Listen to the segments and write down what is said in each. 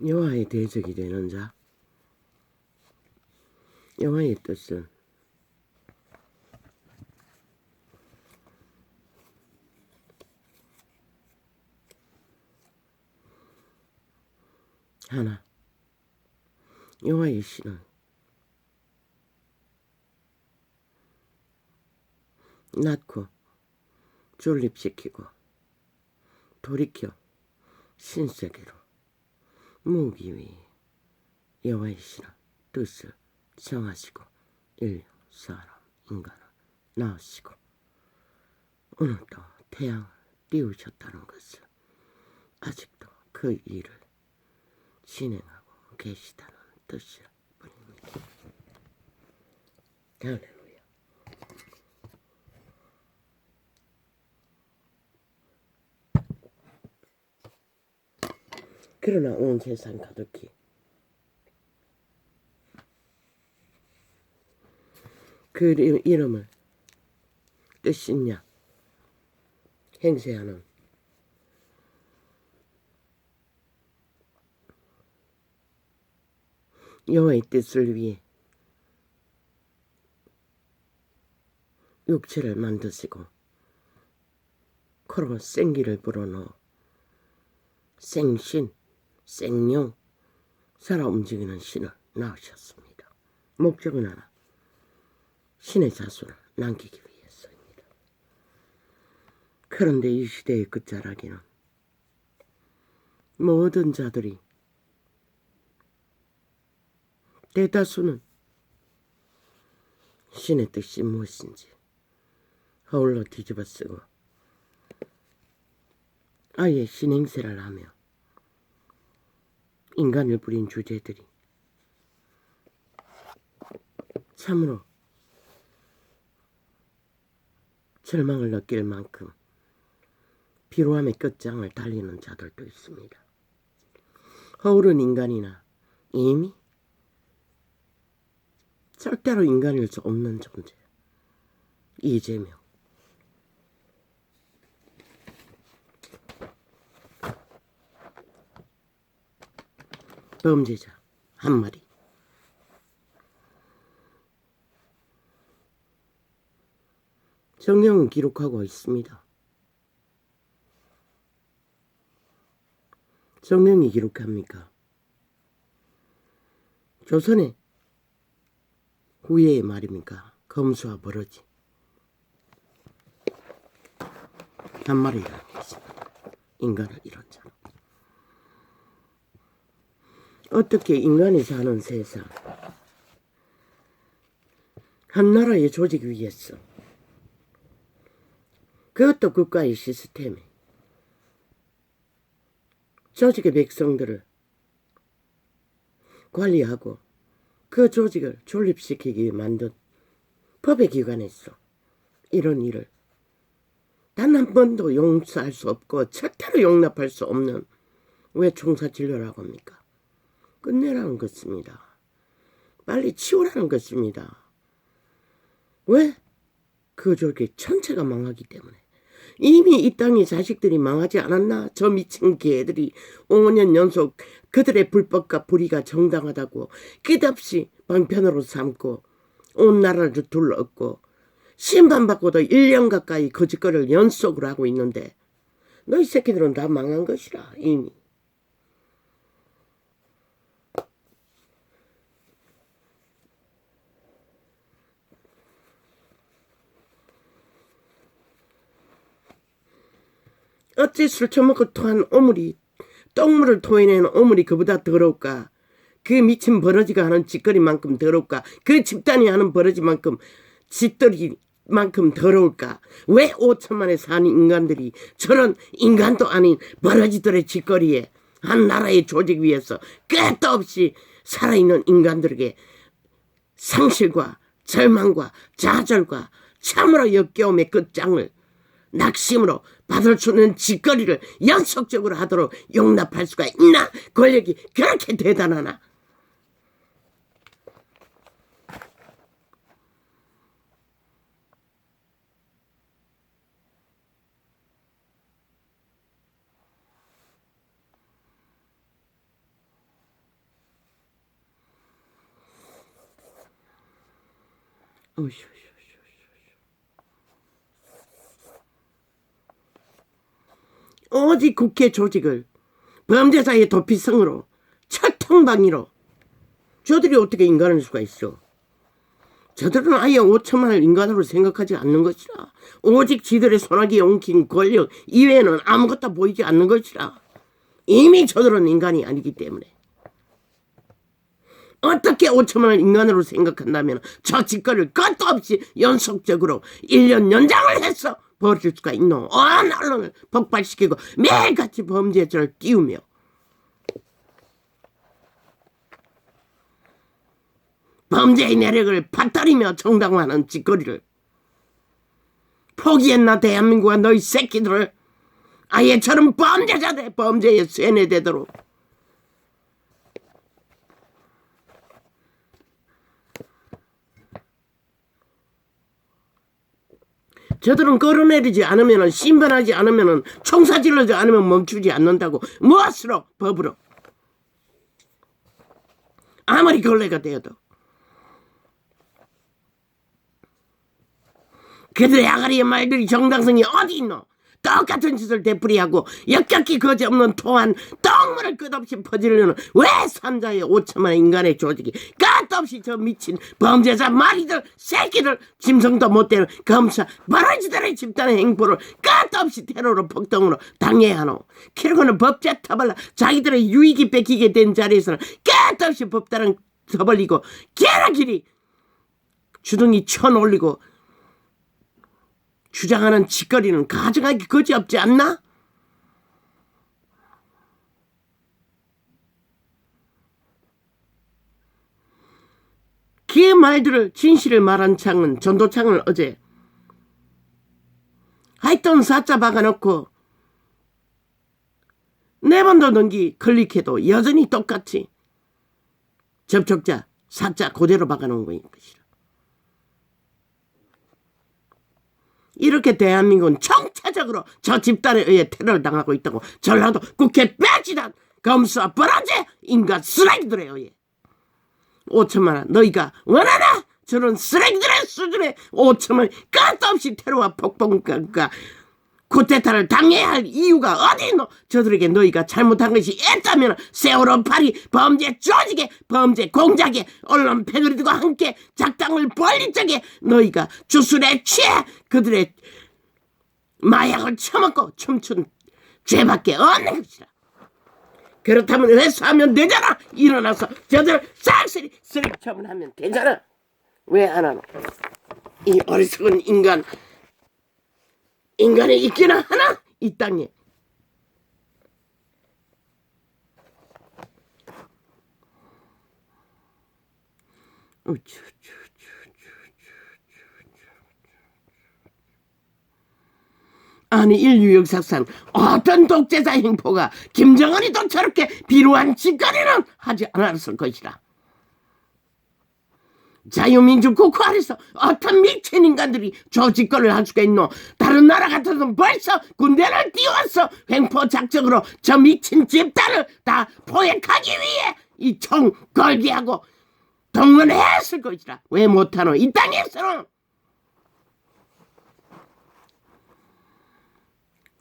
여호와의 대적이 되는 자. 여호와의 뜻은 하나. 여호와의 신은 낳고 존립시키고 돌이켜 신세계로 모으기 위해 여호와의 신은 뜻을 정하시고 인류, 사람, 인간을 낳으시고 오늘도 태양을 띄우셨다는 것을 아직도 그 일을 진행하고 계시다는 뜻일 뿐입니다. 할렐루야. 그러나 온 세상 가득히 그 이름을 뜻있냐 행세하는 여호와의 뜻을 위해 육체를 만드시고 코로 생기를 불어넣어 생신, 생명, 살아 움직이는 신을 낳으셨습니다. 목적은 하나, 신의 자손을 남기기 위해서입니다. 그런데 이 시대의 끝자락에는 모든 자들이 대다수는 신의 뜻이 무엇인지 허울로 뒤집어 쓰고 아예 신행세를 하며 인간을 부린 주제들이 참으로 절망을 느낄 만큼 피로함의 끝장을 달리는 자들도 있습니다. 허울은 인간이나 이미 절대로 인간일 수 없는 존재 이재명. 범죄자 한 마리. 성경은 기록하고 있습니다. 성경이 기록합니까? 조선의 후예의 말입니까? 검수와 버러지 한 마리라는 것입니다. 인간을 이런 자로. 어떻게 인간이 사는 세상 한 나라의 조직 위에서 그것도 국가의 시스템에 조직의 백성들을 관리하고 그 조직을 존립시키기 위해 만든 법의 기관에서 이런 일을 단 한 번도 용서할 수 없고 절대로 용납할 수 없는 왜 총사진료라고 합니까? 끝내라는 것입니다. 빨리 치우라는 것입니다. 왜? 그 조직의 전체가 망하기 때문에. 이미 이 땅의 자식들이 망하지 않았나? 저 미친 개들이 5년 연속 그들의 불법과 불의가 정당하다고 끝없이 방편으로 삼고 온 나라를 둘러엎고 심판받고도 1년 가까이 거짓거리를 연속으로 하고 있는데 너희 새끼들은 다 망한 것이라 이미. 어찌 술 처먹고 토한 오물이 똥물을 토해내는 오물이 그보다 더러울까? 그 미친 버러지가 하는 짓거리만큼 더러울까? 그 집단이 하는 버러지만큼 짓거리만큼 더러울까? 왜 5천만에 사는 인간들이 저런 인간도 아닌 버러지들의 짓거리에 한 나라의 조직 위에서 끝도 없이 살아있는 인간들에게 상실과 절망과 좌절과 참으로 역겨움의 끝장을 낙심으로 받을 수 있는 짓거리를 연속적으로 하도록 용납할 수가 있나? 권력이 그렇게 대단하나? 오직 국회 조직을 범죄자의 도피성으로 철통방위로 저들이 어떻게 인간할 수가 있어. 저들은 아예 5천만을 인간으로 생각하지 않는 것이라. 오직 지들의 손아귀에 엉킨 권력 이외에는 아무것도 보이지 않는 것이라. 이미 저들은 인간이 아니기 때문에. 어떻게 5천만을 인간으로 생각한다면 저 짓거리를 끝도 없이 연속적으로 1년 연장을 해서 벌일 수가 있노. 온 언론을 폭발시키고 매일같이 범죄자를 띄우며 범죄의 내력을 받들이며 정당화하는 짓거리를 포기했나 대한민국과 너희 새끼들을. 아예 저런 범죄자들 범죄에 세뇌되도록. 저들은 끌어내리지 않으면, 심판하지 않으면, 총사질러지 않으면 멈추지 않는다고. 무엇으로? 법으로. 아무리 걸레가 되어도. 그들의 아가리의 말들이 정당성이 어디 있노? 똑같은 짓을 되풀이하고 역겹기 거지없는 토한 똥물을 끝없이 퍼지려는 왜 산자의 5천만의 인간의 조직이 끝없이 저 미친 범죄자 마리들 새끼들 짐승도 못되는 검사 버러지들의 집단의 행보를 끝없이 테러로 폭동으로 당해야 하노. 그러고는 법제 타발라 자기들의 유익이 뺏기게 된 자리에서는 끝없이 법다른 터벌리고 게라길이 주둥이 쳐놀리고 주장하는 짓거리는 가증하기 거지없지 않나? 그 말들을 진실을 말한 창은 전도창을 어제 하여튼 사자 박아놓고 4번도 넘기 클릭해도 여전히 똑같이 접촉자 사자 그대로 박아놓은 것이라. 이렇게 대한민국은 총체적으로 저 집단에 의해 테러를 당하고 있다고. 전라도 국회 빼지단 검수와 버러지 인간 쓰레기들에 의해 5천만 원 너희가 원하나? 저런 쓰레기들의 수준의 5천만 원 끝도 없이 테러와 폭동과 쿠데타를 당해야 할 이유가 어디 있노? 저들에게 너희가 잘못한 것이 있다면 세월호 파리 범죄 조직에 범죄 공작에 언론 패거리들과 함께 작당을 벌린 적에 너희가 주술에 취해 그들의 마약을 처먹고 춤춘 죄밖에 없는 것이라. 그렇다면 회수하면 되잖아. 일어나서 저들 싹쓸이 쓰레기 처분하면 되잖아. 왜 안 하노? 이 어리석은 인간의 있기나 하나? 이 땅에. 아니 인류 역사상 어떤 독재자 행포가 김정은이도 저렇게 비루한 짓거리는 하지 않았을 것이라. 자유민주 국가 아래서 어떤 미친 인간들이 저 짓거리를 할 수가 있노? 다른 나라 같아서는 벌써 군대를 띄워서 횡포 작전으로 저 미친 집단을 다 포획하기 위해 이 총 걸게 하고 동원했을 것이라. 왜 못하노? 이 땅에서는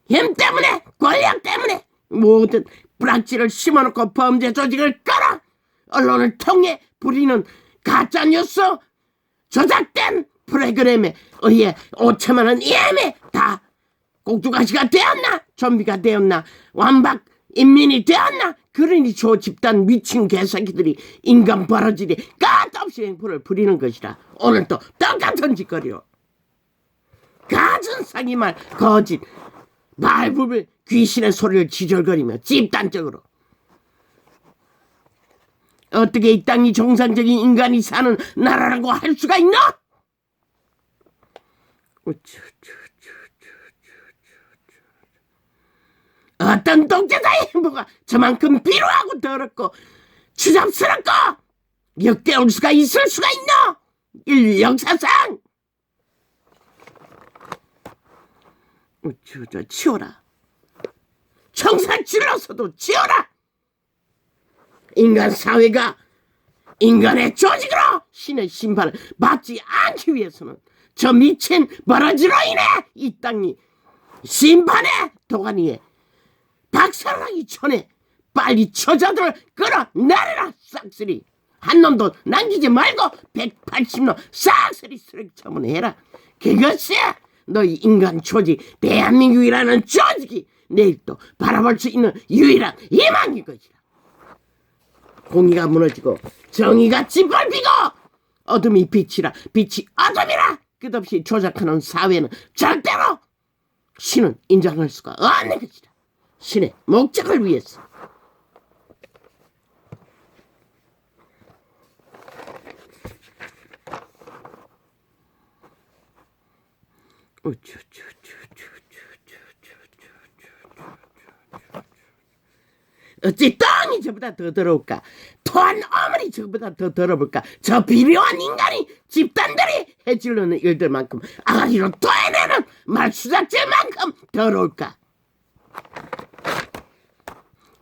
힘 때문에 권력 때문에 모든 불악지를 심어놓고 범죄 조직을 끌어 언론을 통해 부리는 가짜뉴스 조작된 프로그램에 의해 5천만 원 이엠에 다 꼭두가시가 되었나? 좀비가 되었나? 완박 인민이 되었나? 그러니 저 집단 미친 개새끼들이 인간 버러지리 끝없이 행포를 부리는 것이라. 오늘도 똑같은 짓거리로 가진 사기말 거짓 말부를 귀신의 소리를 지절거리며 집단적으로 어떻게 이 땅이 정상적인 인간이 사는 나라라고 할 수가 있나? 어떤 독재자의 행보가 저만큼 비루하고 더럽고 추잡스럽고 역겨울 수가 있을 수가 있나? 인류 역사상. 치워라. 청산 질러서도 치워라. 인간 사회가 인간의 조직으로 신의 심판을 받지 않기 위해서는 저 미친 버러지로 인해 이 땅이 심판의 도가니에 박살나기 전에 빨리 저자들을 끌어내려라. 싹쓸이 한 놈도 남기지 말고 180놈 싹쓸이 쓰레기 처분해라. 그것이 너희 인간 조직 대한민국이라는 조직이 내일 또 바라볼 수 있는 유일한 희망인 것이다. 공의가 무너지고 정의가 짓밟히고 어둠이 빛이라 빛이 어둠이라 끝없이 조작하는 사회는 절대로 신은 인정할 수가 없는 것이다. 신의 목적을 위해서. 어찌 땅이 저보다 더 더러울까? 토한 어머니 저보다 더 더러울까? 저 비료한 인간이 집단들이 해지르는 일들만큼 아가리로 토해내는 말수작질만큼 더러울까?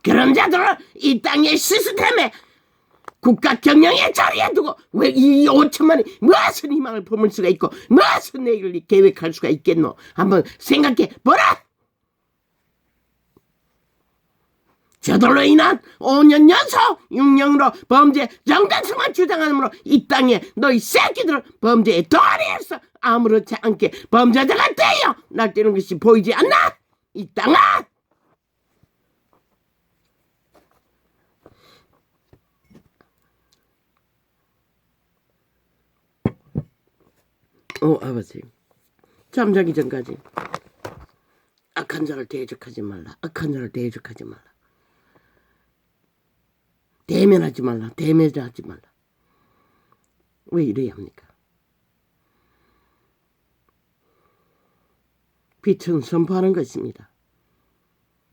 그런 자들을 이 땅의 시스템에 국가 경영의 자리에 두고 왜 이 5천만이 무슨 희망을 품을 수가 있고 무슨 내일을 계획할 수가 있겠노? 한번 생각해 보라. 저들로 인한 5년 연속 6년으로 범죄 정당성을 주장함으로 이 땅에 너희 새끼들을 범죄의 도리에서 아무렇지 않게 범죄자가 되어 날뛰는 것이 보이지 않나? 이 땅아! 아버지, 잠자기 전까지 악한 자를 대적하지 말라. 악한 자를 대적하지 말라. 대면하지 말라. 대면하지 말라. 왜 이래야 합니까? 빛은 선포하는 것입니다.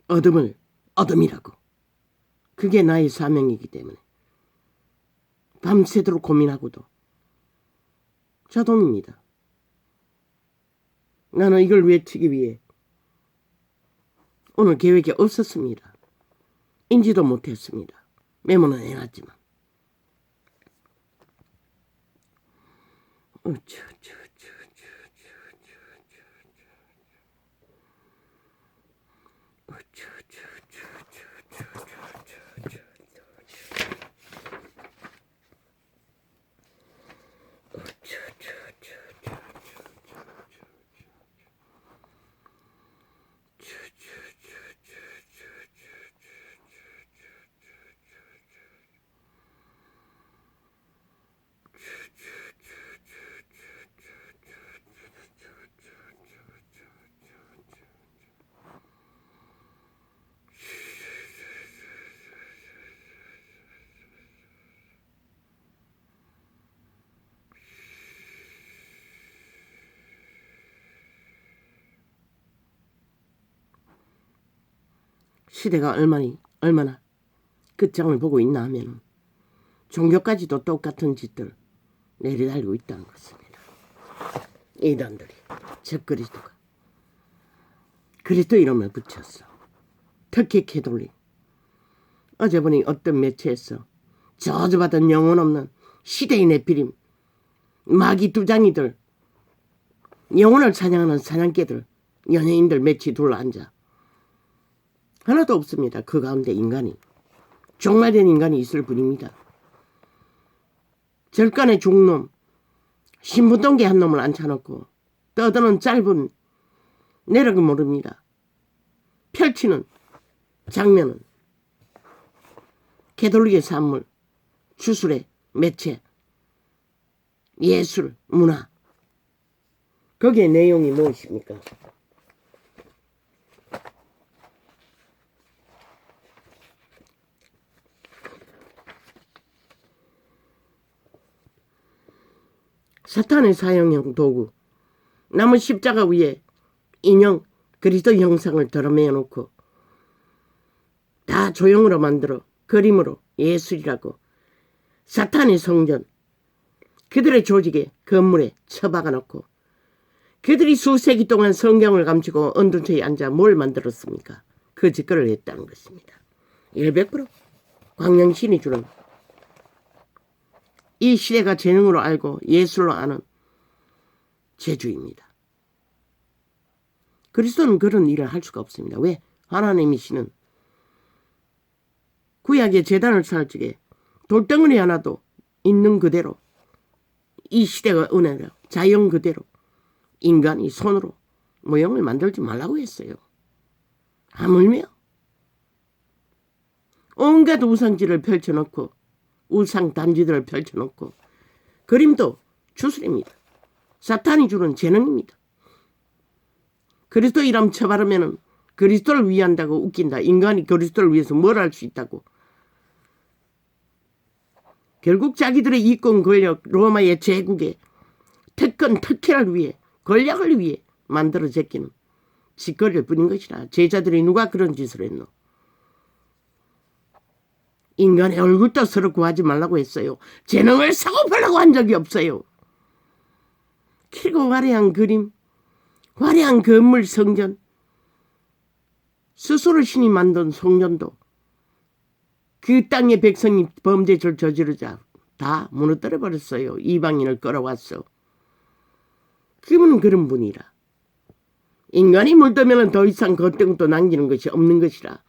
어둠을 어둠이라고. 그게 나의 사명이기 때문에 밤새도록 고민하고도 자동입니다. 나는 이걸 외치기 위해 오늘 계획이 없었습니다. 인지도 못했습니다. 메모는 해놨지만. 시대가 얼마나 끝장을 보고 있나 하면 종교까지도 똑같은 짓들 내려달고 있다는 것입니다. 이단들이, 즉 그리스도가 그리스도 이름을 붙였어. 특히 캐톨릭. 어제 보니 어떤 매체에서 저주받은 영혼 없는 시대인의 비림, 마귀 두장이들, 영혼을 사냥하는 사냥개들, 연예인들 매치 둘러앉아 하나도 없습니다. 그 가운데 인간이, 종말된 인간이 있을 뿐입니다. 절간의 중놈, 신분동계 한 놈을 앉혀놓고 떠드는 짧은 내력을 모릅니다. 펼치는 장면은 캐톨릭의 산물, 주술의 매체, 예술, 문화. 거기에 내용이 무엇입니까? 사탄의 사형형 도구, 나무 십자가 위에 인형 그리스도 형상을 드러매어 놓고 다 조형으로 만들어 그림으로 예술이라고 사탄의 성전, 그들의 조직에 건물에 처박아 놓고 그들이 수세기 동안 성경을 감추고 언둔처에 앉아 뭘 만들었습니까? 그 짓거리를 했다는 것입니다. 100% 광명신이 주는 이 시대가 재능으로 알고 예술로 아는 재주입니다. 그리스도는 그런 일을 할 수가 없습니다. 왜? 하나님이시는 구약의 제단을 쌓을 적에 돌덩어리 하나도 있는 그대로 이 시대가 은혜로 자연 그대로 인간이 손으로 모형을 만들지 말라고 했어요. 하물며 온갖 우상지를 펼쳐놓고 우상 단지들을 펼쳐놓고 그림도 주술입니다. 사탄이 주는 재능입니다. 그리스도 이름 쳐바르면 그리스도를 위한다고 웃긴다. 인간이 그리스도를 위해서 뭘 할 수 있다고. 결국 자기들의 이권 권력 로마의 제국의 특권 특혜를 위해 권력을 위해 만들어 제끼는 짓거리를 뿐인 것이라. 제자들이 누가 그런 짓을 했노? 인간의 얼굴도 서로 구하지 말라고 했어요. 재능을 사고 팔라고 한 적이 없어요. 그리고 화려한 그림, 화려한 건물 성전, 스스로 신이 만든 성전도 그 땅의 백성이 범죄를 저지르자 다 무너뜨려 버렸어요. 이방인을 끌어왔어. 그분은 그런 분이라. 인간이 물들면 더 이상 겉등도 남기는 것이 없는 것이라.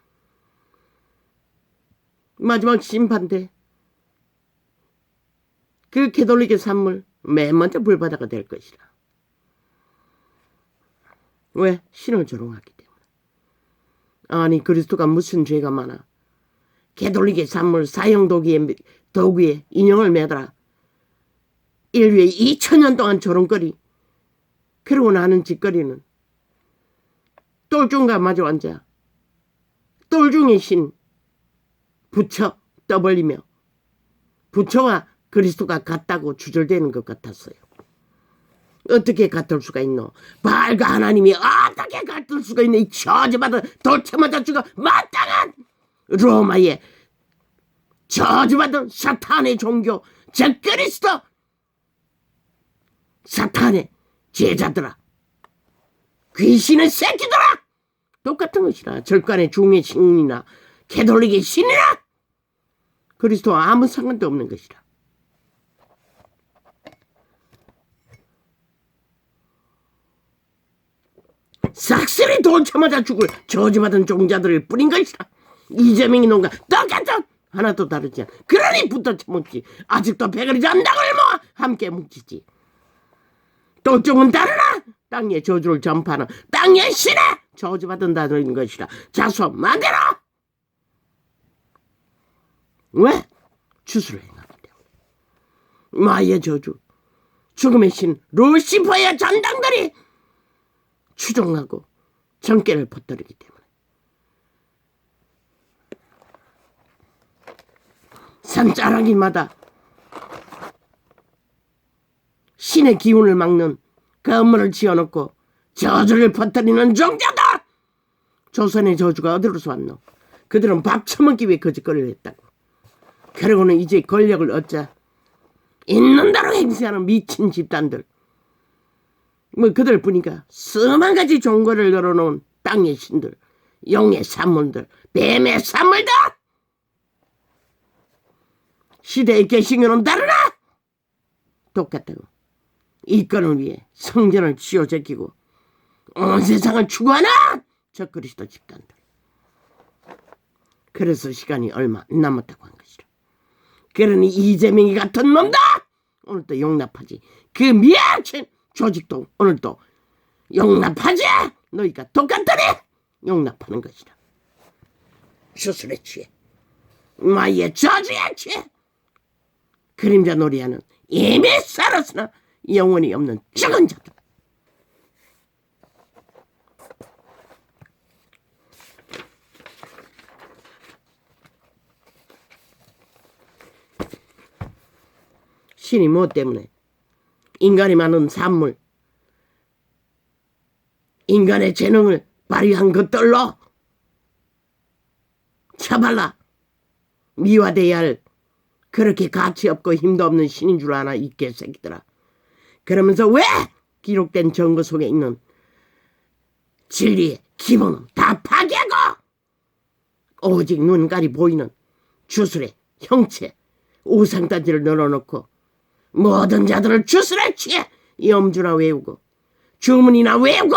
마지막 심판대 그 캐톨릭의 산물 맨 먼저 불바다가 될 것이라. 왜? 신을 조롱하기 때문에. 아니 그리스도가 무슨 죄가 많아. 캐톨릭의 산물 사형도구에 인형을 매달아 인류에 2000년 동안 조롱거리. 그러고 나는 짓거리는 똘중과 마주 앉아 똘중의 신 부처 떠벌리며 부처와 그리스도가 같다고 주절되는 것 같았어요. 어떻게 같을 수가 있노? 바알과 하나님이 어떻게 같을 수가 있노? 이 저주받은 돌체맞아 죽어 마땅한 로마의 저주받은 사탄의 종교 적그리스도 사탄의 제자들아 귀신의 새끼들아 똑같은 것이라. 절간의 중의 신이나 캐톨릭의 신이나 그리스도와 아무 상관도 없는 것이라. 싹쓸이 돌쳐맞아 죽을 저주받은 종자들을 뿌린 것이라. 이재명이 농가 똑같은 하나도 다르지 않아. 그러니 붙어 처먹지. 아직도 배그리지 않는다고 일모아 함께 뭉치지. 돌종은 다르나 땅의 저주를 전파하는 땅의 신에 저주받은다는 것이라. 자수 만들어. 왜? 주술을 행하기 때문에. 마의 저주 죽음의 신 루시퍼의 전당들이 추종하고 정계를 퍼뜨리기 때문에. 산자락이마다 신의 기운을 막는 건물을 지어놓고 저주를 퍼뜨리는 종자들. 조선의 저주가 어디로서 왔노? 그들은 밥 처먹기 위해 거짓거리를 했다고. 그러고는 이제 권력을 얻자 있는 대로 행세하는 미친 집단들. 뭐 그들 뿐이가 수만 가지 종교를 열어놓은 땅의 신들, 용의 산물들, 뱀의 산물들. 시대의 개신교는 다르나? 똑같다고. 이권을 위해 성전을 쥐어제끼고 온 세상을 추구하는 저 그리스도 집단들. 그래서 시간이 얼마 안 남았다고 한 것이라. 그러니 이재명이 같은 놈다 오늘도 용납하지. 그 미친 조직도 오늘도 용납하지. 너희가 똑같더니 용납하는 것이라. 수술에 취해 마의 저주에 취해 그림자 놀이하는 이미 살았으나 영혼이 없는 죽은 자들. 신이 뭐 때문에? 인간이 많은 산물, 인간의 재능을 발휘한 것들로 처발라 미화돼야 할 그렇게 가치 없고 힘도 없는 신인 줄 아나 이 개새끼들아. 그러면서 왜 기록된 정거 속에 있는 진리의 기본은 다 파괴하고 오직 눈깔이 보이는 주술의 형체 우상단지를 늘어놓고 모든 자들을 주술에 취해 염주나 외우고 주문이나 외우고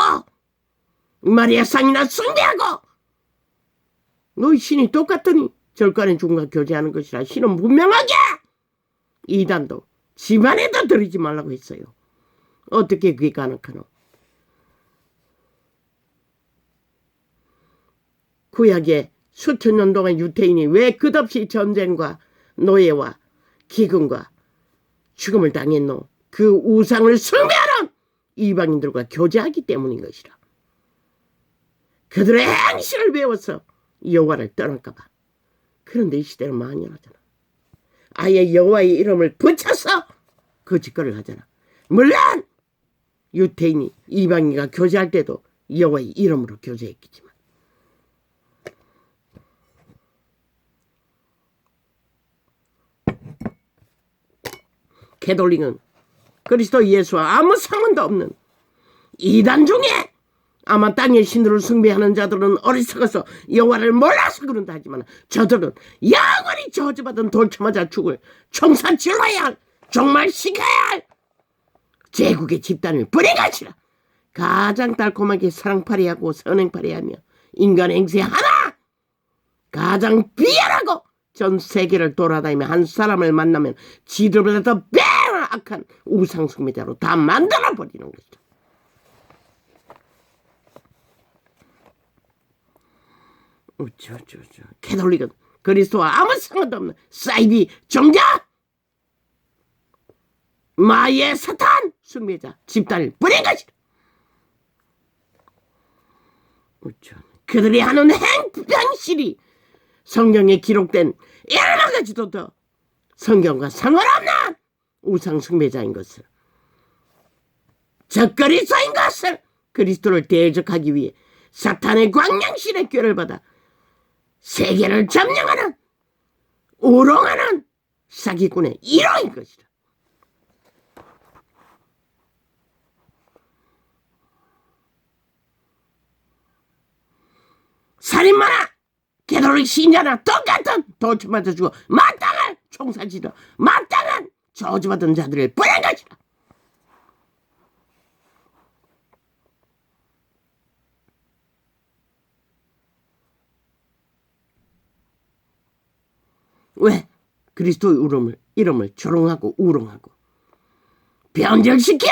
마리아 상이나 숭배하고 너희 신이 똑같더니 절간에 중과 교제하는 것이라 신은 분명하게 이단도 집안에도 들이지 말라고 했어요. 어떻게 그게 가능하노? 구약에 수천 년 동안 유태인이 왜 끝없이 전쟁과 노예와 기근과 죽음을 당했노? 그 우상을 숭배하는 이방인들과 교제하기 때문인 것이라. 그들의 행실을 배워서 여호와를 떠날까 봐. 그런데 이 시대는 만연하잖아. 아예 여호와의 이름을 붙여서 그 짓거리를 하잖아. 물론 유태인이 이방인과 교제할 때도 여호와의 이름으로 교제했겠지만 캐톨릭은 그리스도 예수와 아무 상관도 없는 이단 중에 아마 땅의 신들을 숭배하는 자들은 어리석어서 여호와를 몰라서 그런다 하지만 저들은 영원히 저주받은 돌처맞아 죽을 총살질러야 할 종말시켜야 할 제국의 집단을 뿌린 것이라. 가장 달콤하게 사랑팔이하고 선행팔이하며 인간 행세 하나 가장 비열하고 전 세계를 돌아다니며 한 사람을 만나면 지들보다 더 배나 악한 우상숭배자로 다 만들어버리는 것이다. 캐톨릭은 그리스도와 아무 상관도 없는 사이비 종자 마의 사탄 숭배자 집단을 뿌린 것이다. 그들이 하는 행편실이 성경에 기록된 여러 가지도 더 성경과 상관없는 우상 숭배자인 것을 적그리스도인 것을 그리스도를 대적하기 위해 사탄의 광명실의 꾀를 받아 세계를 점령하는 우롱하는 사기꾼의 일원인 것이다. 살인마나 캐톨릭 신자나 똑같은 돌처맞아 죽어 마땅한 총살지도 마땅한 저주받은 자들을 뿌린 것이다. 왜? 그리스도의 이름을 조롱하고 우롱하고 변절시켜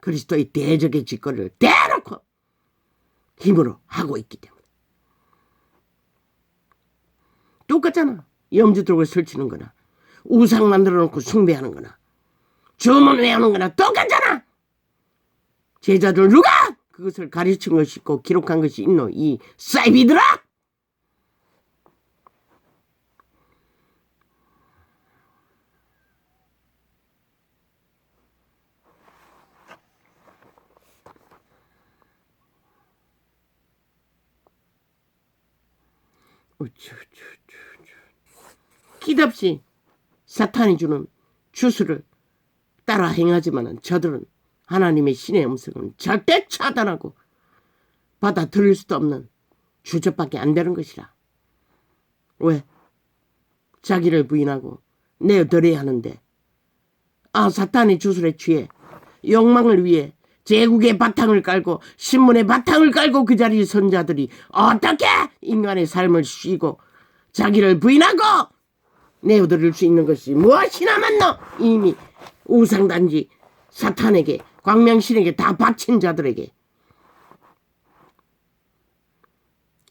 그리스도의 대적의 짓거리를 대놓고 힘으로 하고 있기 때문에. 똑같잖아. 염주독을 설치는 거나 우상 만들어 놓고 숭배하는 거나 주문 외우는 거나 똑같잖아. 제자들 누가 그것을 가르친 것이 있고 기록한 것이 있노? 이 사이비들아. 기답시 사탄이 주는 주술을 따라 행하지만 저들은 하나님의 신의 음성은 절대 차단하고 받아들일 수도 없는 주접밖에 안 되는 것이라. 왜? 자기를 부인하고 내어드려야 하는데 사탄의 주술에 취해 욕망을 위해 제국의 바탕을 깔고 신문의 바탕을 깔고 그 자리에 선 자들이 어떻게 인간의 삶을 쉬고 자기를 부인하고 내어드릴 수 있는 것이 무엇이나 많노? 이미 우상단지 사탄에게 광명신에게 다 바친 자들에게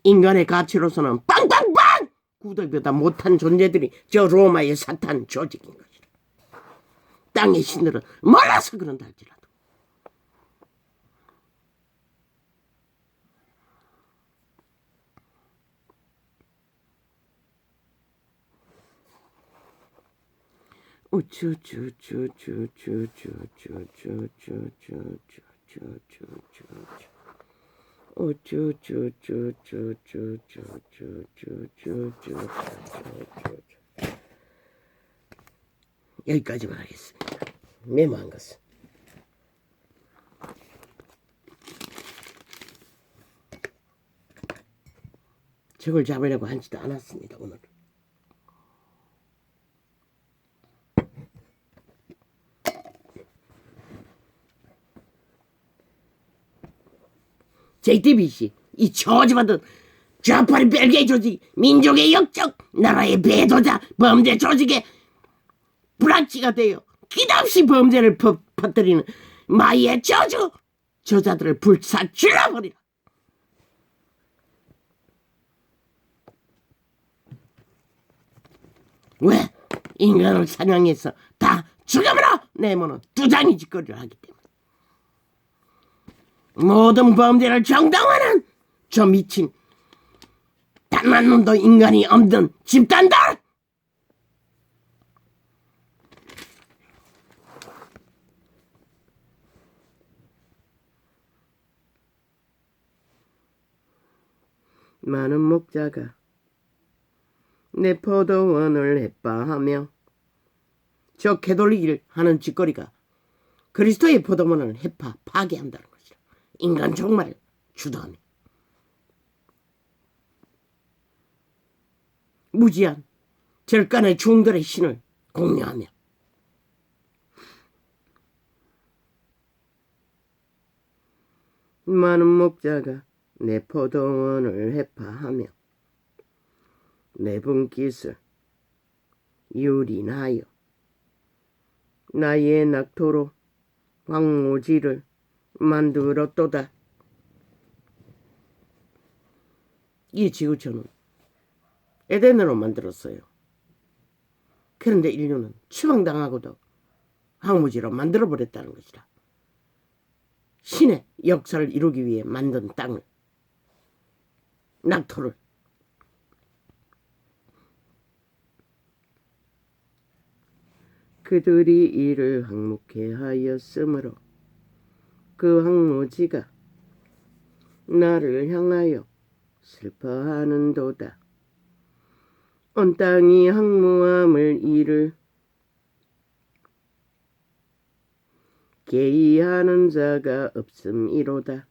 인간의 가치로서는 빵빵빵 구더기보다 못한 존재들이 저 로마의 사탄 조직인 것이다. 땅의 신들은 몰라서 그런다 할지라도. 여기까지만 하겠습니다. 메모한 것은 저걸 잡으려고 하지도 않았습니다. 오늘 JTBC 이 저지받은 좌파리 벨기에 조직, 민족의 역적, 나라의 배도자, 범죄 조직의 불락지가 되어 기답시 범죄를 퍼뜨리는 마이의 저주, 저자들을 불사질러버리라. 왜? 인간을 사냥해서 다 죽여버려 내모는 두장이 짓거리를 하기 때문에. 모든 범죄를 정당화하는 저 미친 단 한 놈도 인간이 없는 집단들! 많은 목자가 내 포도원을 해파하며 저 개돌리기를 하는 짓거리가 그리스도의 포도원을 해파 파괴한다는 것이라. 인간 종말을 주도하며 무지한 절간의 중들의 신을 공유하며 많은 목자가 내 포도원을 해파하며 내 분깃을 유린하여 나의 낙토로 황무지를 만들었도다. 이 지구촌은 에덴으로 만들었어요. 그런데 인류는 추방당하고도 황무지로 만들어버렸다는 것이다. 신의 역사를 이루기 위해 만든 땅을, 낙토를. 그들이 이를 항목해 하였으므로 그 황무지가 나를 향하여 슬퍼하는도다. 온 땅이 황무함을 이를 개의하는 자가 없음이로다.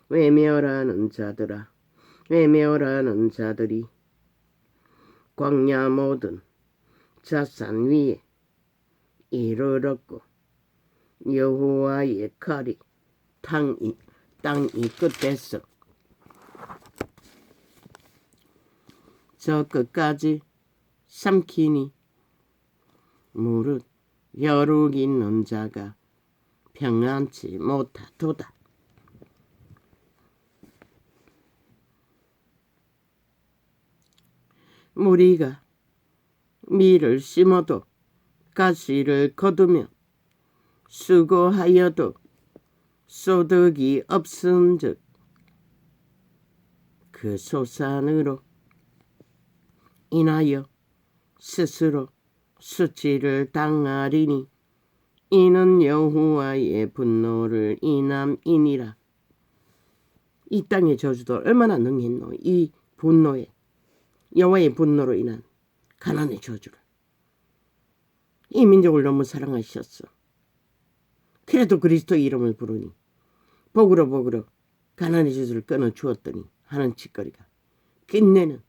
외멸하는 자들아, 외멸하는 자들이 광야 모든 자산 위에 이르렀고 여호와의 칼이 땅 이 끝에서 저 끝까지 삼키니 무릇 여룩 있는 자가 평안치 못하도다. 무리가 밀을 심어도 가시를 거두며 수고하여도 소득이 없은즉 그 소산으로 인하여 스스로 수치를 당하리니 이는 여호와의 분노를 인함이니라. 이 땅의 저주도 얼마나 능했노. 이 분노에, 여호와의 분노로 인한 가난의 저주를. 이 민족을 너무 사랑하셨어. 그래도 그리스도의 이름을 부르니 복으로 가난의 저주를 끊어주었더니 하는 짓거리가 끝내는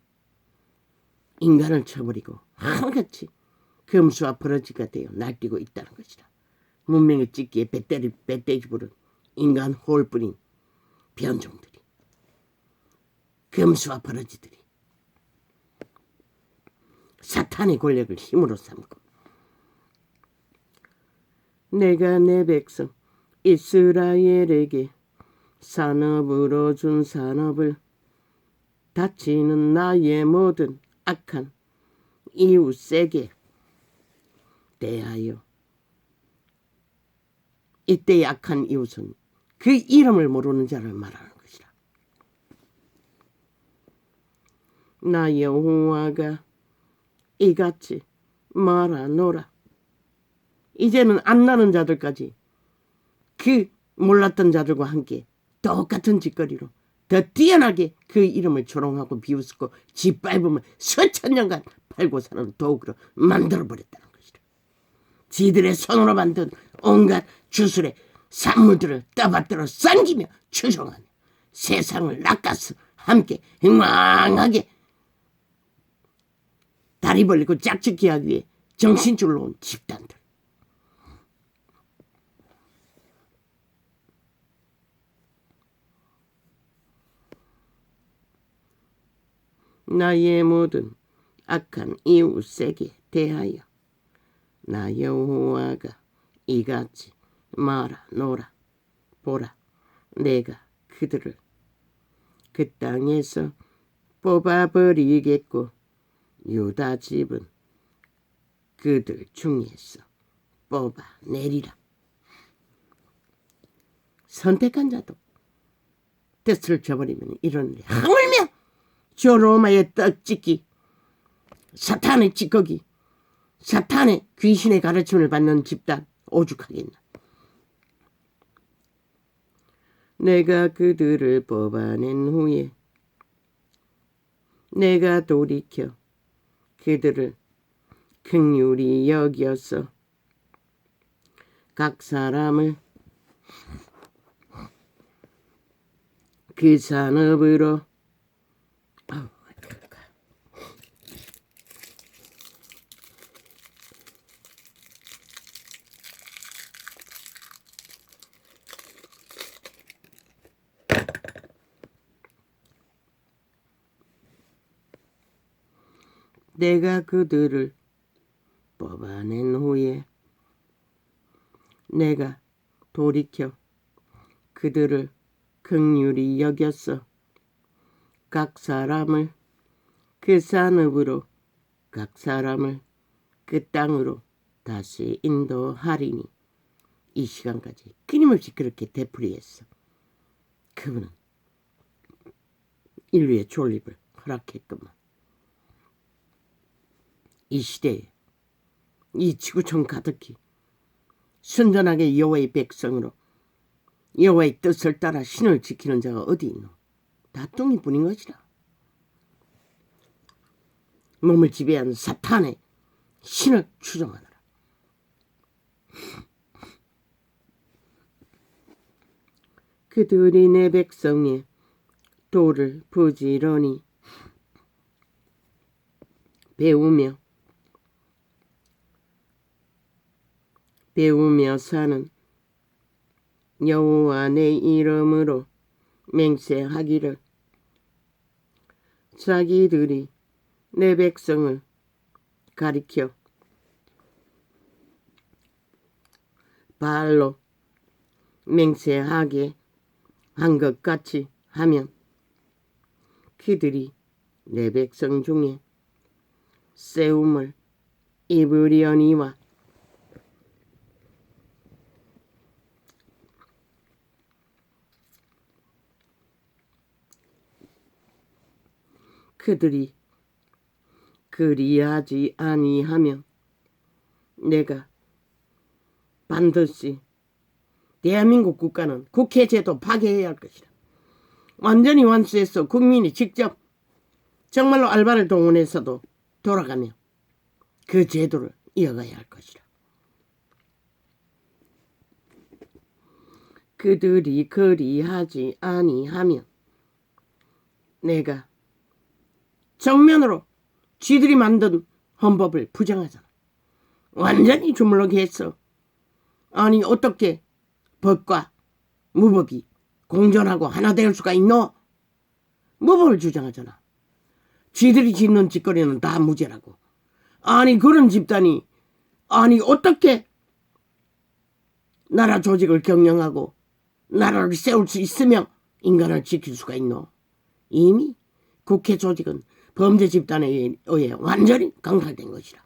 인간을 쳐버리고 하나같이 금수와 버러지가 되어 날뛰고 있다는 것이다. 문명의 찍기에 배때지 부른 인간 홀뿐인 변종들이, 금수와 버러지들이 사탄의 권력을 힘으로 삼고 내가 내 백성 이스라엘에게 산업으로 준 산업을 다치는 나의 모든 악한 이웃에게 대하여, 이때의 악한 이웃은 그 이름을 모르는 자를 말하는 것이라. 나 여호와가 이같이 말하노라. 이제는 안 나는 자들까지 그 몰랐던 자들과 함께 똑같은 짓거리로 더 뛰어나게 그 이름을 조롱하고 비웃고 짓밟으면 수천 년간 팔고 사는 도구로 만들어버렸다는 것이다. 지들의 손으로 만든 온갖 주술의 산물들을 떠받들어 쌍기며 추종하며 세상을 낚아서 함께 흥망하게 다리 벌리고 짝짓기 하기 위해 정신줄로 온 집단들. 나의 모든 악한 이웃에게 대하여 나 여호와가 이같이 말하노라. 보라, 내가 그들을 그 땅에서 뽑아버리겠고 유다 집은 그들 중에서 뽑아내리라. 선택한 자도 뜻을 저버리면 이러는데 하물며 저 로마의 떡짓기, 사탄의 찌꺼기, 사탄의 귀신의 가르침을 받는 집단 오죽하겠나. 내가 그들을 뽑아낸 후에 내가 돌이켜 그들을 긍휼히 여겨서 각 사람을 그 산업으로 내가 그들을 뽑아낸 후에 내가 돌이켜 그들을 긍휼히 여겼어 각 사람을 그 산업으로 각 사람을 그 땅으로 다시 인도하리니. 이 시간까지 끊임없이 그렇게 되풀이했어. 그분은 인류의 존립을 허락했구만. 이 시대에 이 지구촌 가득히 순전하게 여호와의 백성으로 여호와의 뜻을 따라 신을 지키는 자가 어디 있노? 다 뚱이뿐인 것이라. 몸을 지배하는 사탄의 신을 추종하느라. 그들이 내 백성의 도를 부지런히 배우며 사는 여호와 내 이름으로 맹세하기를 자기들이 내 백성을 가리켜 바알로 맹세하게 한 것 같이 하면 그들이 내 백성 중에 세움을 입으려니와 그들이 그리하지 아니하면 내가 반드시 대한민국 국가는 국회제도 파괴해야 할 것이다. 완전히 완수해서 국민이 직접 정말로 알바를 동원해서도 돌아가며 그 제도를 이어가야 할 것이다. 그들이 그리하지 아니하면 내가 정면으로 쥐들이 만든 헌법을 부정하잖아. 완전히 주물럭이 했어. 아니 어떻게 법과 무법이 공존하고 하나 될 수가 있노? 무법을 주장하잖아. 쥐들이 짓는 짓거리는 다 무죄라고. 아니 그런 집단이 아니 어떻게 나라 조직을 경영하고 나라를 세울 수 있으며 인간을 지킬 수가 있노? 이미 국회 조직은 범죄 집단에 의해 완전히 강탈된 것이라.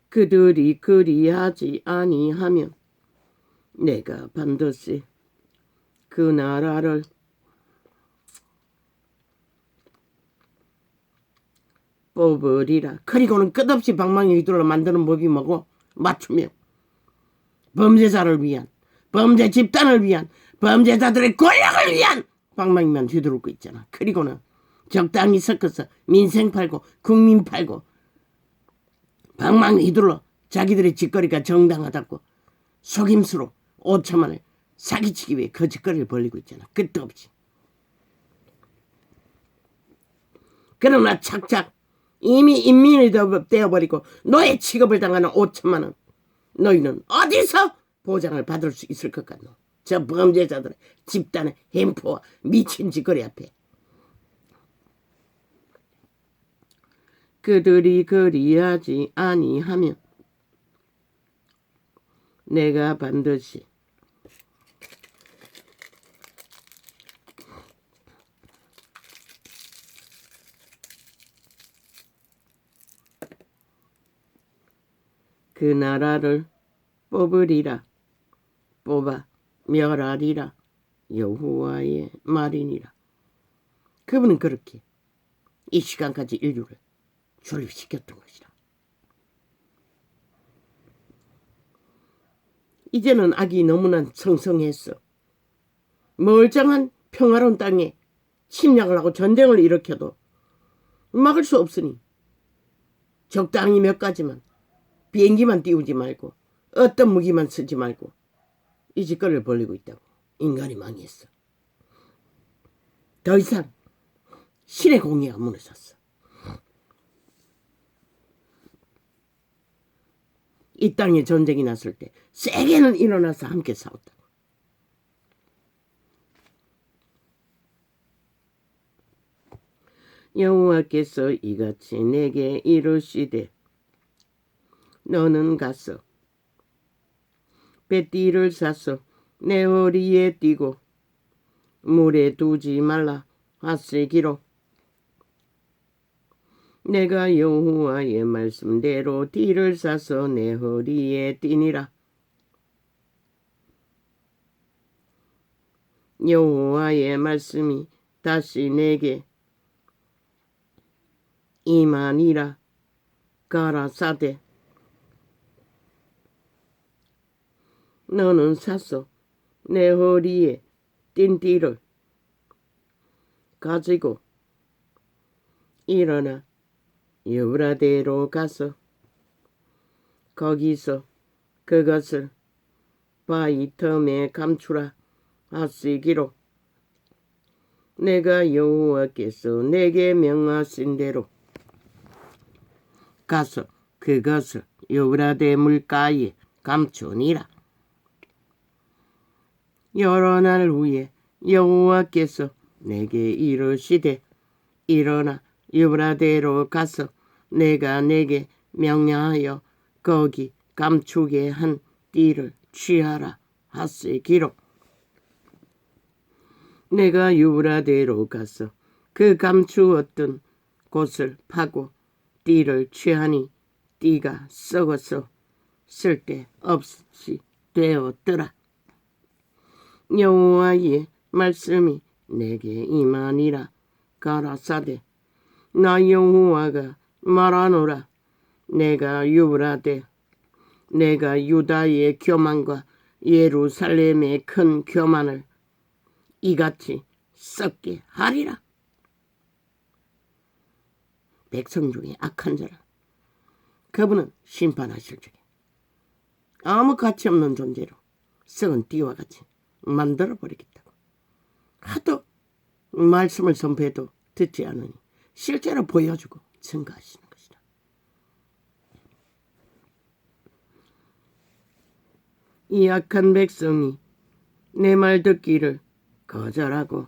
그들이 그리하지 아니하면 내가 반드시 그 나라를 뽑으리라. 그리고는 끝없이 방망이 휘둘러 만드는 법이 뭐고? 맞춤형. 범죄자를 위한, 범죄 집단을 위한, 범죄자들의 권력을 위한 방망이만 휘두르고 있잖아. 그리고는 적당히 섞어서 민생 팔고 국민 팔고 방망이 휘둘러 자기들의 짓거리가 정당하다고 속임수로 5천만 원을 사기치기 위해 그 짓거리를 벌리고 있잖아. 끝도 없이. 그러나 착착 이미 인민이 되어버리고 노예 취급을 당하는 5천만 원. 너희는 어디서 보장을 받을 수 있을 것 같노? 저 범죄자들의 집단의 햄포와 미친 짓거리 앞에 그들이 그리하지 아니하면 내가 반드시 그 나라를 뽑으리라. 뽑아 멸하리라. 여호와의 말이니라. 그분은 그렇게 이 시간까지 인류를 존립시켰던 것이라. 이제는 악이 너무나 성성했어. 멀쩡한 평화로운 땅에 침략을 하고 전쟁을 일으켜도 막을 수 없으니 적당히 몇 가지만, 비행기만 띄우지 말고 어떤 무기만 쓰지 말고 이 짓거리를 벌리고 있다고. 인간이 망했어. 더 이상 신의 공의가 무너졌어. 이 땅에 전쟁이 났을 때 세계는 일어나서 함께 싸웠다. 여호와께서 이같이 내게 이르시되 너는 가서 배띠를 사서 내 허리에 띠고 물에 두지 말라 하시기로 내가 여호와의 말씀대로 띠를 사서 내 허리에 띠니라. 여호와의 말씀이 다시 내게 임하니라. 가라사대 너는 사서 내 허리에 띈 띠를 가지고 일어나 유브라데로 가서 거기서 그것을 바위 틈에 감추라 하시기로 내가 여호와께서 내게 명하신 대로 가서 그것을 유브라데 물가에 감추니라. 여러 날 후에 여호와께서 내게 이르시되 일어나 유브라데로 가서 내가 내게 명령하여 거기 감추게 한 띠를 취하라 하시기로 내가 유브라데로 가서 그 감추었던 곳을 파고 띠를 취하니 띠가 썩어서 쓸데없이 되었더라. 여호와의 말씀이 내게 임하니라. 가라사대 나 여호와가 말하노라. 내가 유브라데 내가 유다의 교만과 예루살렘의 큰 교만을 이같이 썩게 하리라. 백성 중에 악한 자라 그분은 심판하실 적에 아무 가치 없는 존재로 썩은 띠와 같이 만들어버리겠다고. 하도 말씀을 선포해도 듣지 않으니 실제로 보여주고 증거하시는 것이다. 이 악한 백성이 내 말 듣기를 거절하고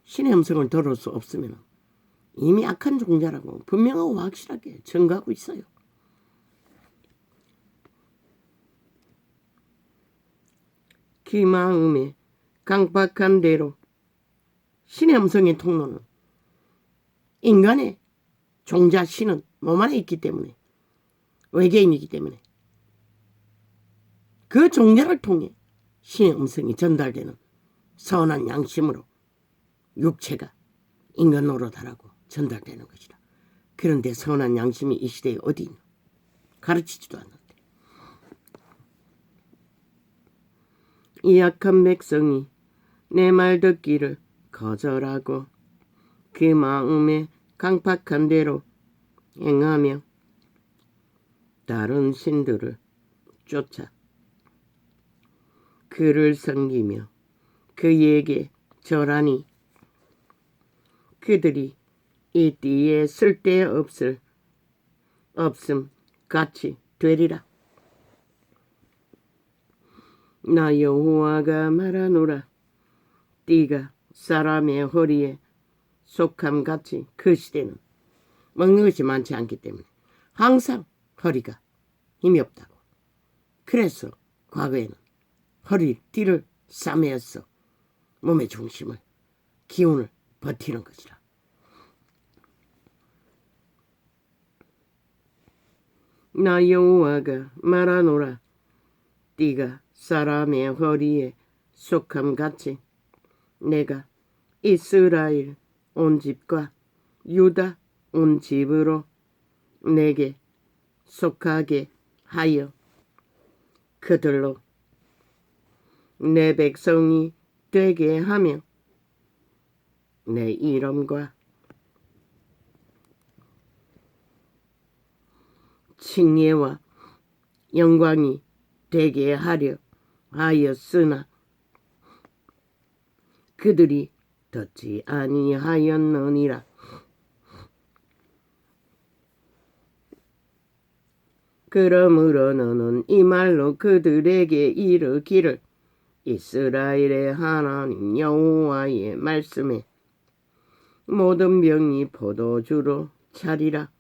신의 음성을 들을 수 없으면 이미 악한 종자라고 분명하고 확실하게 증거하고 있어요. 그 마음에 강박한 대로 신의 음성의 통로는 인간의 종자 신은 몸 안에 있기 때문에 외계인이기 때문에 그 종자를 통해 신의 음성이 전달되는 선한 양심으로 육체가 인간 노릇하라고 전달되는 것이다. 그런데 선한 양심이 이 시대에 어디 있나? 가르치지도 않는데. 이 악한 백성이 내 말 듣기를 거절하고 그 마음에 강팍한 대로 행하며 다른 신들을 쫓아 그를 섬기며 그에게 절하니 그들이 이 띠에 쓸데없음 같이 되리라. 나 여호와가 말하노라. 띠가 사람의 허리에 속함같이 그 시대는 먹는 것이 많지 않기 때문에 항상 허리가 힘이 없다고. 그래서 과거에는 허리띠를 싸매어서 몸의 중심을, 기운을 버티는 것이라. 나 여호와가 말하노라. 띠가 사람의 허리에 속함같이 내가 이스라엘 온 집과 유다 온 집으로 내게 속하게 하여 그들로 내 백성이 되게 하며 내 이름과 칭예와 영광이 되게 하려 하였으나 그들이 듣지 아니하였느니라. 그러므로 너는 이 말로 그들에게 이르기를 이스라엘의 하나님 여호와의 말씀에 모든 병이 포도주로 차리라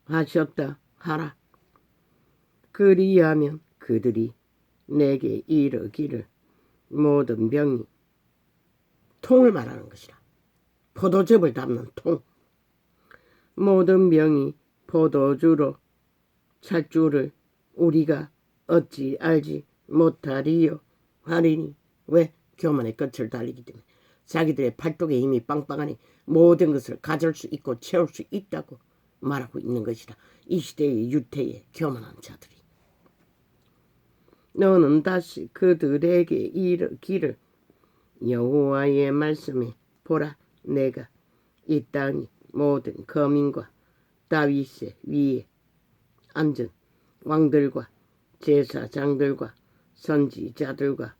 하셨다 하라. 그리하면 그들이 내게 이르기를 모든 병이, 통을 말하는 것이라. 포도즙을 담는 통. 모든 병이 포도주로 찰 줄을 우리가 어찌 알지 못하리요 하리니. 왜? 교만의 끝을 달리기 때문에. 자기들의 팔뚝에 힘이 빵빵하니 모든 것을 가질 수 있고 채울 수 있다고 말하고 있는 것이라. 이 시대의 유태의 교만한 자들이. 너는 다시 그들에게 이르기를 여호와의 말씀에 보라. 내가 이 땅의 모든 거민과 다윗의 위에 앉은 왕들과 제사장들과 선지자들과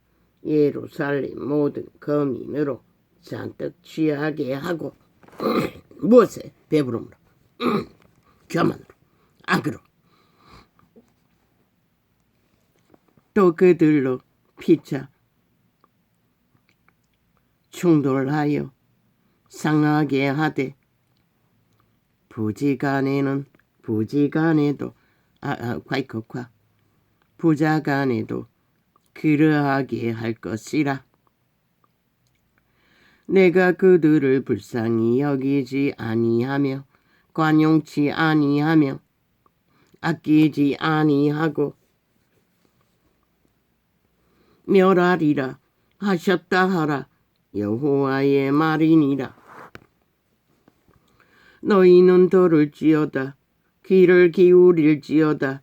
예루살렘 모든 거민으로 잔뜩 취하게 하고 무엇에? 배부름으로, 교만으로, 악으로, 또 그들로 피차 충돌하여 상하게 하되 부지간에는 부지간에도 과이커과 부자간에도 그러하게 할 것이라. 내가 그들을 불쌍히 여기지 아니하며 관용치 아니하며 아끼지 아니하고 멸하리라 하셨다 하라. 여호와의 말이니라. 너희는 들을지어다. 귀를 기울일지어다.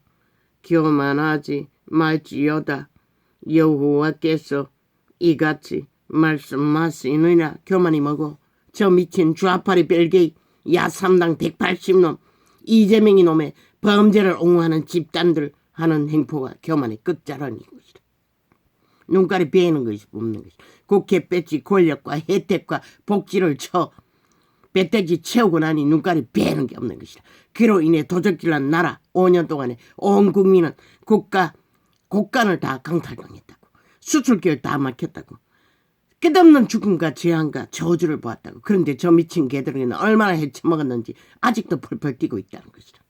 교만하지 말지어다. 여호와께서 이같이 말씀하시느냐. 교만이 뭐고? 저 미친 좌파리 벨게이 야삼당 180놈 이재명이 놈의 범죄를 옹호하는 집단들 하는 행포가 교만의 끝자락인 것이다. 눈깔이 베이는 것이 없는 것이다. 국회 배지 권력과 혜택과 복지를 쳐 배때지 채우고 나니 눈깔이 베이는 게 없는 것이다. 그로 인해 도적질난 나라 5년 동안에 온 국민은 국간을 다 강탈당했다고. 수출길 다 막혔다고. 끝없는 죽음과 재앙과 저주를 보았다고. 그런데 저 미친 개들은 얼마나 헤쳐먹었는지 아직도 펄펄 뛰고 있다는 것이다.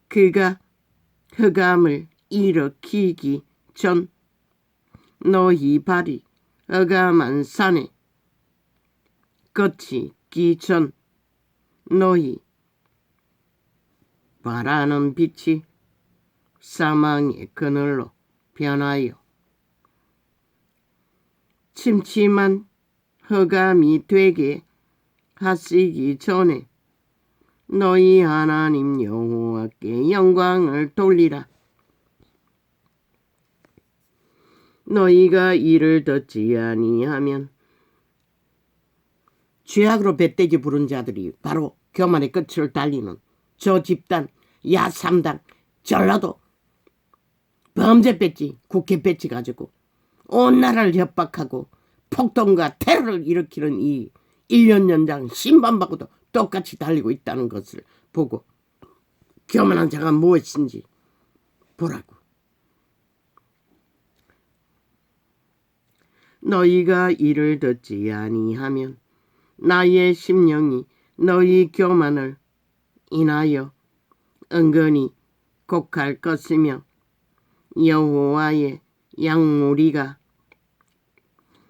그가 흑암을 일으키기 전 너희 발이 흑암한 산에 거치기 전 너희 바라는 빛이 사망의 그늘로 변하여 침침한 흑암이 되게 하시기 전에 너희 하나님 여호와께 영광을 돌리라. 너희가 이를 듣지 아니하면 죄악으로 배때기 부른 자들이 바로 교만의 끝을 달리는 저 집단 야삼당 전라도 범죄 배지 국회 배지 가지고 온 나라를 협박하고 폭동과 테러를 일으키는 이 1년 연장 신반받고도 똑같이 달리고 있다는 것을 보고 교만한 자가 무엇인지 보라고. 너희가 이를 듣지 아니하면 나의 심령이 너희 교만을 인하여 은근히 곡할 것이며 여호와의 양무리가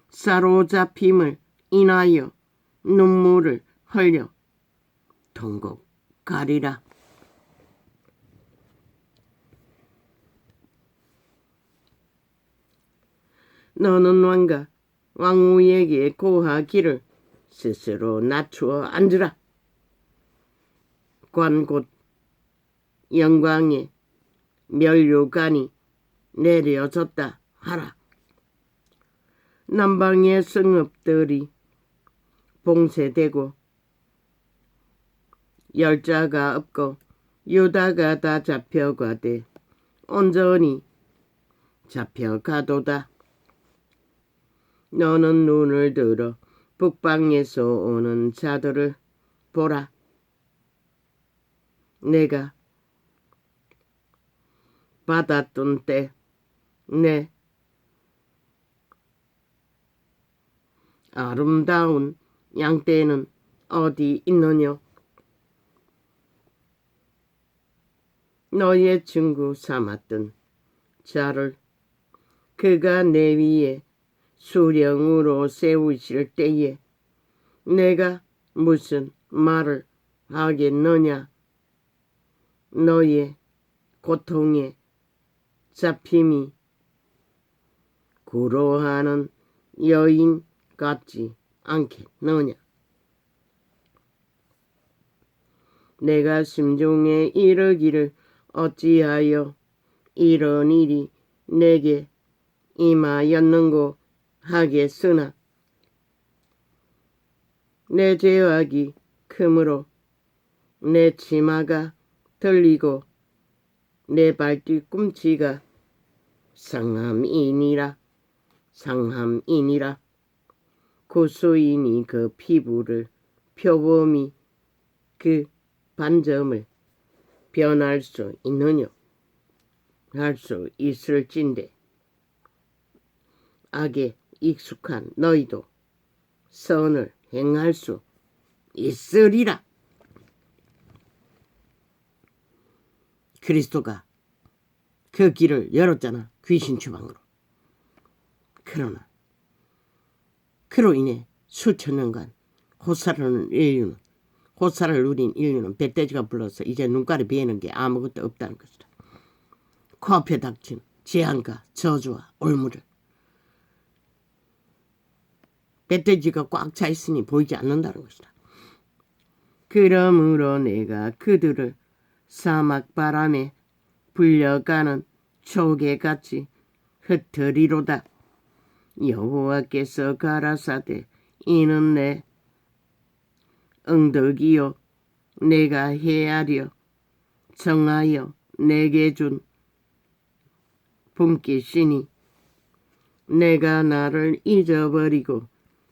사로잡힘을 인하여 눈물을 흘려 통곡하리라. 너는 왕과 왕후에게 고하기를 스스로 낮추어 앉으라. 관 곧 영광의 면류관이 내려졌다 하라. 남방의 성읍들이 봉쇄되고 열자가 없고 유다가 다 잡혀가되 온전히 잡혀가도다. 너는 눈을 들어 북방에서 오는 자들을 보라. 내가 받았던 때 내 아름다운 양떼는 어디 있느냐? 너의 친구 삼았던 자를 그가 내 위에 수령으로 세우실 때에 내가 무슨 말을 하겠느냐? 너의 고통에 잡힘이 구로하는 여인 같지 않겠느냐? 내가 심중에 이르기를 어찌하여 이런 일이 내게 임하였는고 하겠으나 내 죄악이 크므로 내 치마가 들리고 내 발뒤꿈치가 상함이니라. 구수인이 그 피부를 표범이 그 반점을 변할 수 있느냐? 할 수 있을진데 악에 익숙한 너희도 선을 행할 수 있으리라. 그리스도가 그 길을 열었잖아. 귀신 추방으로. 그러나 그로 인해 수천 년간 호사를 누린 인류는 뱃돼지가 불러서 이제 눈깔이 비에는 게 아무것도 없다는 것이다. 코앞에 닥친 재앙과 저주와 올무를 뱃돼지가 꽉 차 있으니 보이지 않는다는 것이다. 그러므로 내가 그들을 사막 바람에 불려가는 초계같이 흩으리로다. 여호와께서 가라사대 이는 내 응덕이요 내가 헤아려 정하여 내게 준 분깃이니 내가 나를 잊어버리고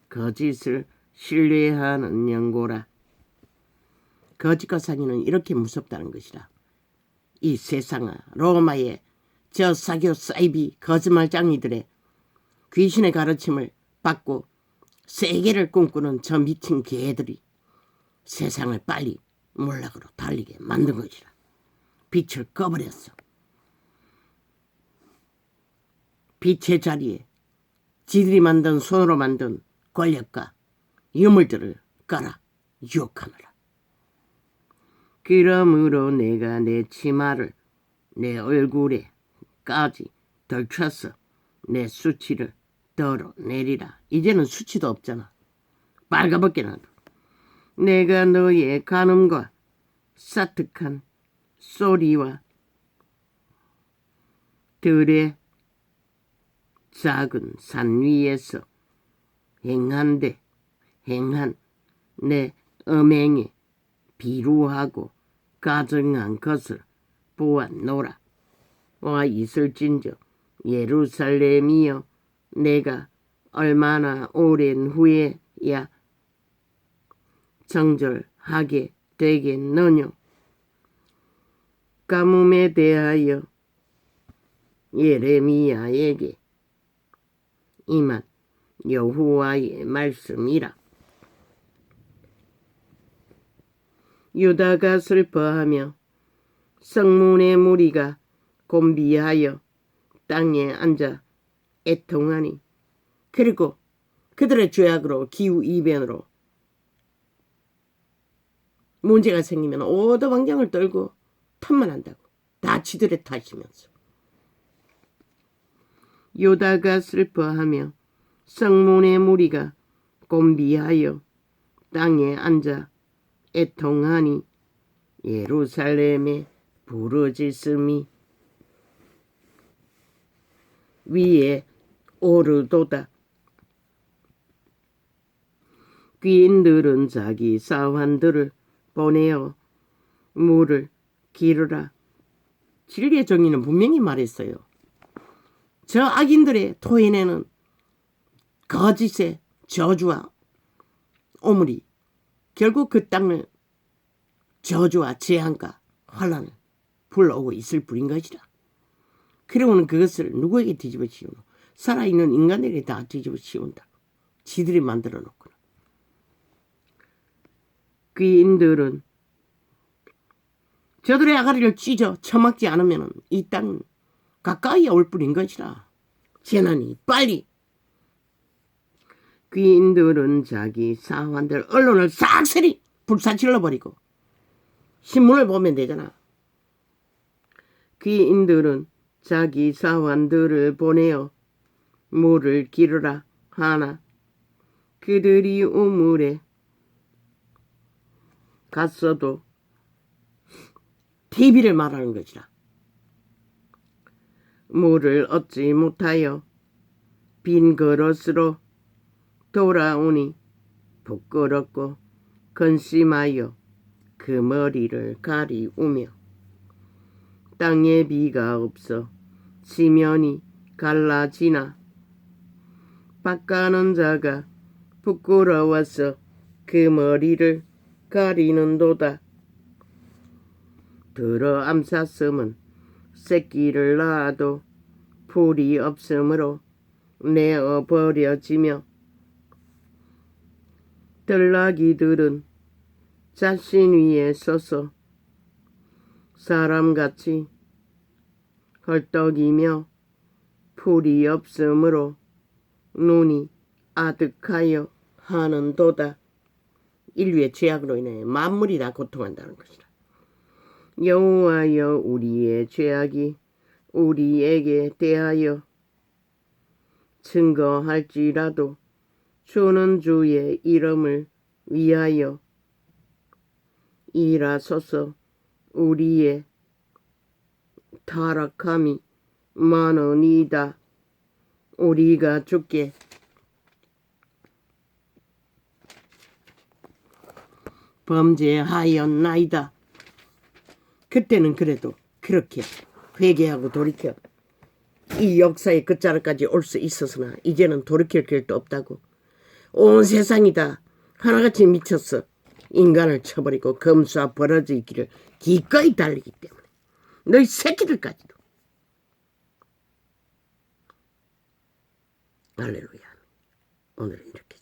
거짓을 신뢰하는 영고라. 거짓과 사기는 이렇게 무섭다는 것이다. 이 세상아, 로마의 저 사교 사이비 거짓말장이들의 귀신의 가르침을 받고 세계를 꿈꾸는 저 미친 개들이 세상을 빨리 몰락으로 달리게 만든 것이라. 빛을 꺼버렸어. 빛의 자리에 지들이 만든 손으로 만든 권력과 유물들을 깔아 유혹하느라. 그러므로 내가 내 치마를 내 얼굴에까지 덜쳐서 내 수치를 덜어내리라. 이제는 수치도 없잖아. 빨가벗게 놔도. 내가 너의 간음과 사특한 소리와 들의 작은 산 위에서 행한 내 음행에 비루하고 가증한 것을 보았노라. 와 있을진저 예루살렘이여 내가 얼마나 오랜 후에야 정절하게 되겠느냐. 가뭄에 대하여 예레미야에게 임한 여호와의 말씀이라. 유다가 슬퍼하며 성문의 무리가 곤비하여 땅에 앉아 애통하니. 그리고 그들의 죄악으로 기후이변으로 문제가 생기면 오도방정을 떨고 탓만 한다고. 다 지들의 탓이면서. 유다가 슬퍼하며 성문의 무리가 곤비하여 땅에 앉아 애통하니 예루살렘에 부르짖음이 위에 오르도다. 귀인들은 자기 사환들을 보내어 물을 기르라. 진리의 정의는 분명히 말했어요. 저 악인들의 토해내는 거짓의 저주와 오물이 결국 그 땅을 저주와 재앙과 환란을 불러오고 있을 뿐인 것이라. 그러고는 그것을 누구에게 뒤집어 씌우노? 살아있는 인간에게 다 뒤집어 씌운다. 지들이 만들어 놓구나. 귀인들은 저들의 아가리를 찢어 처막지 않으면 이 땅은 가까이 올 뿐인 것이라. 재난이 빨리. 귀인들은 자기 사환들 언론을 싹쓸이 불사질러버리고 신문을 보면 되잖아. 귀인들은 자기 사환들을 보내어 물을 기르라 하나 그들이 우물에 갔어도 TV를 말하는 것이라. 물을 얻지 못하여 빈 그릇으로 돌아오니 부끄럽고 근심하여 그 머리를 가리우며 땅에 비가 없어 지면이 갈라지나 밭가는 자가 부끄러워서 그 머리를 가리는도다. 들어 암사슴은 새끼를 낳아도 풀이 없으므로 내어버려지며 들나귀들은 자신 위에 서서 사람같이 헐떡이며 풀이 없으므로 눈이 아득하여 하는도다. 인류의 죄악으로 인해 만물이 다 고통한다는 것이다. 여호와여 우리의 죄악이 우리에게 대하여 증거할지라도 주는 주의 이름을 위하여 일하소서. 우리의 타락함이 많으니이다. 우리가 주께 범죄하였나이다. 그때는 그래도 그렇게 회개하고 돌이켜 이 역사의 끝자락까지 올 수 있었으나 이제는 돌이킬 길도 없다고. 온 세상이 다 하나같이 미쳤어. 인간을 쳐버리고 검수와 벌어질 길을 기꺼이 달리기 때문에 너희 새끼들까지도. 할렐루야. 오늘은 이렇게